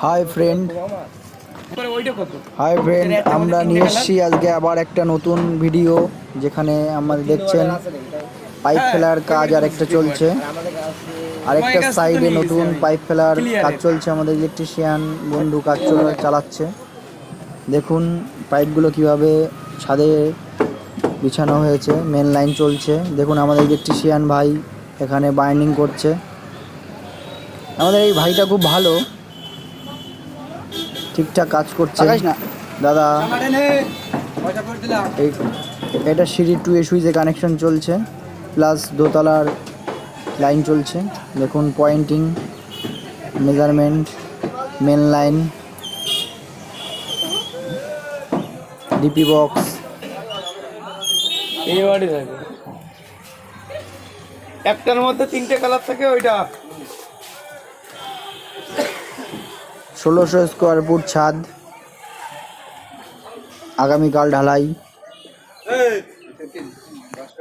Hi friend, আমরা নিয়ে এসেছি আজকে আবার একটা নতুন ভিডিও, যেখানে আমাদের দেখছেন পাইপ ফেলার কাজ আরেকটা চলছে। আরেকটা সাইডে নতুন পাইপ ফেলার কাজ চলছে, আমাদের ইলেকট্রিশিয়ান বন্ধু কাজ চালাচ্ছে। দেখুন পাইপগুলো কিভাবে ছাদে বিছানো হয়েছে, মেন লাইন চলছে। দেখুন আমাদের ইলেকট্রিশিয়ান ভাই এখানে বাইন্ডিং করছে। আমাদের এই ভাইটা খুব ভালো, ঠিকঠাক কাজ করছে দাদা। এটা সিঁড়ি 2 এ সুইচে কানেকশন চলছে, প্লাস দোতলার লাইন চলছে। দেখুন pointing, measurement, main line, DP box. এই বাড়ি থাকে একটার মধ্যে 3টে কালার থাকে। ওইটা 1600 স্কোয়ার ফুট ছাদ, আগামীকাল ঢালাই।